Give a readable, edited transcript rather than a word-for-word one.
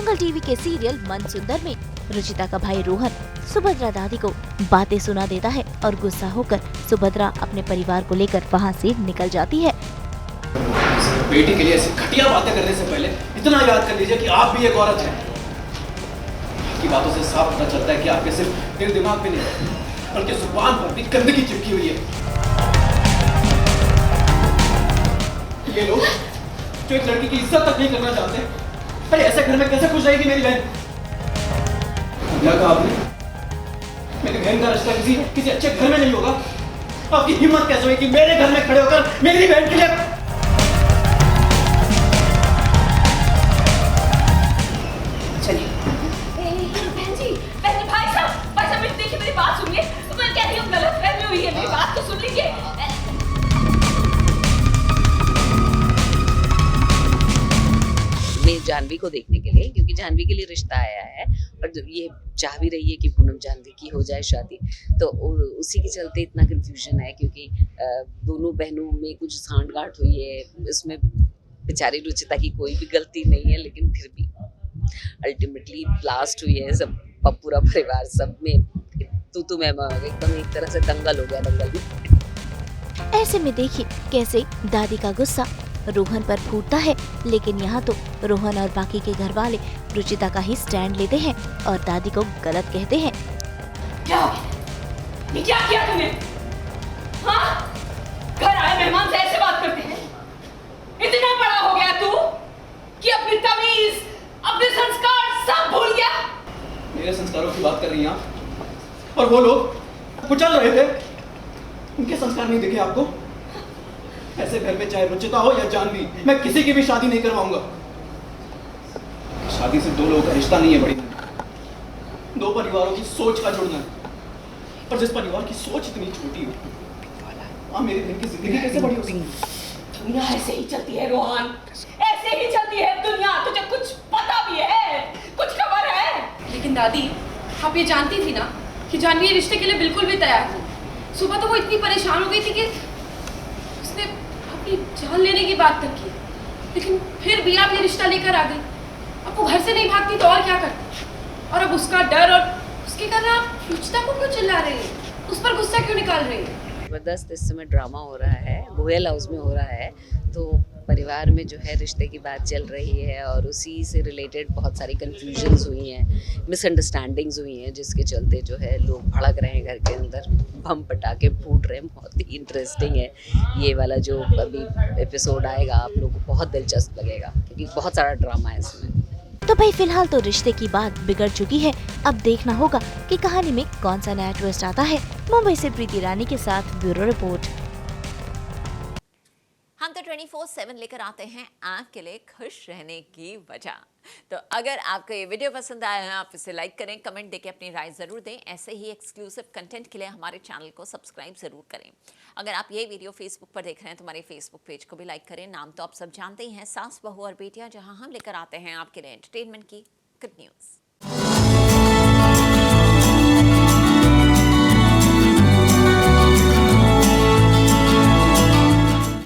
दंगल TV के serial मन सुंदर में रुचिता का भाई रोहन सुभद्रा दादी को बातें सुना देता है और गुस्सा होकर सुभद्रा अपने परिवार को लेकर वहां से निकल जाती है। बेटी के लिए ऐसी घटिया बातें करने से पहले इतना याद कर लीजिए कि आप भी एक औरत हैं। आपकी बातों से साफ पता चलता है कि आपके सिर्फ दिल दिमाग पे नहीं बल्कि जुबान पर भी गंदगी चिपकी हुई है। ये लोग जो एक लड़की की इज्जत तक नहीं करना चाहते, अरे ऐसे घर में कैसे खुश रहेगी मेरी बहन? क्या कहा आपने? मेरी बहन का रिश्ता किसी अच्छे घर में नहीं होगा। आपकी हिम्मत कैसे हुई कि मेरे घर में खड़े होकर मेरी बहन के लिए? चलिए बहन जी, भाई साहब देखिए, मेरी बात सुनिए। मैं कह रही हूँ गलतफहमी हुई है, मेरी बात तो सुन लीजिए। मैं जानवी को देखने के लिए, क्योंकि जानवी के लिए रिश्ता आया है और जब ये चाह भी रही है कि पूनम जानवी की हो जाए शादी, तो उसी के चलते इतना कंफ्यूजन है, क्योंकि दोनों बहनों में कुछ सांठ-गांठ हुई है। इसमें बेचारी रुचिता की कोई भी गलती नहीं है, लेकिन फिर भी अल्टीमेटली ब्लास्ट हुई है। सब पूरा परिवार सब में तू मैं एकदम एक तरह से दंगल हो गया, दंगल भी। ऐसे में देखिए कैसे दादी का गुस्सा रोहन पर फूटता है, लेकिन यहाँ तो रोहन और बाकी के घर वाले रुचिता का ही स्टैंड लेते हैं और दादी को गलत कहते हैं। क्या ये क्या किया तूने? हाँ? घर आए मेहमान से ऐसे बात करते हैं? इतना बड़ा हो गया तू कि अपनी तमीज, अपने संस्कार सब भूल गया? मेरे संस्कारों की बात कर रही हैं आप? और वो लोग कुचल रहे थे, उनके संस्कार नहीं दिखे आपको? ऐसे घर में चाहे रुचिता हो या जानवी, मैं किसी की भी शादी नहीं करवाऊंगा। शादी से दो लोगों का रिश्ता नहीं है बड़ी, दो परिवारों की सोच का जुड़ना है। और जिस परिवार की सोच इतनी छोटी हो, मेरी बहन की जिंदगी कैसे बड़ी हो सकती है? दुनिया ऐसे ही चलती है रोहन, ऐसे ही चलती है दुनिया। तुझे कुछ पता भी है? कुछ खबर है? लेकिन दादी, आप ये जानती थी ना कि जानवी ये रिश्ते के लिए बिल्कुल भी तैयार नहीं। सुबह तो वो इतनी परेशान हो गई थी कि उसने अपनी जान लेने की बात तक की, लेकिन फिर भी आप ये रिश्ता लेकर आ गई। अब वो घर से नहीं भागती तो और क्या करती? और अब उसका डर और उसके कारण आप रुचिता को क्यों चिल्ला रही हैं? उस पर गुस्सा क्यों निकाल रही हैं? जबरदस्त इस समय ड्रामा हो रहा है, गोयल हाउस में हो रहा है, तो परिवार में जो है रिश्ते की बात चल रही है और उसी से रिलेटेड बहुत सारी कन्फ्यूजन्स हुई हैं, मिसअंडरस्टैंडिंग्स हुई हैं, जिसके चलते जो है लोग भड़क रहे हैं घर के अंदर, बम पटाखे फूट रहे हैं। बहुत ही इंटरेस्टिंग है ये वाला जो अभी एपिसोड आएगा, आप लोगों को बहुत दिलचस्प लगेगा, क्योंकि बहुत सारा ड्रामा है इसमें। तो भाई फिलहाल तो रिश्ते की बात बिगड़ चुकी है, अब देखना होगा कि कहानी में कौन सा नया ट्विस्ट आता है। मुंबई से प्रीति रानी के साथ ब्यूरो रिपोर्ट। हम तो 24/7 लेकर आते हैं आपके लिए खुश रहने की वजह। तो अगर आपको ये वीडियो पसंद आया है, आप इसे लाइक करें, कमेंट देके अपनी राय ज़रूर दें। ऐसे ही एक्सक्लूसिव कंटेंट के लिए हमारे चैनल को सब्सक्राइब ज़रूर करें। अगर आप ये वीडियो फेसबुक पर देख रहे हैं तो हमारे फेसबुक पेज को भी लाइक करें। नाम तो आप सब जानते ही हैं, सास बहू और बेटियां, जहां हम लेकर आते हैं आपके लिए एंटरटेनमेंट की गुड न्यूज़।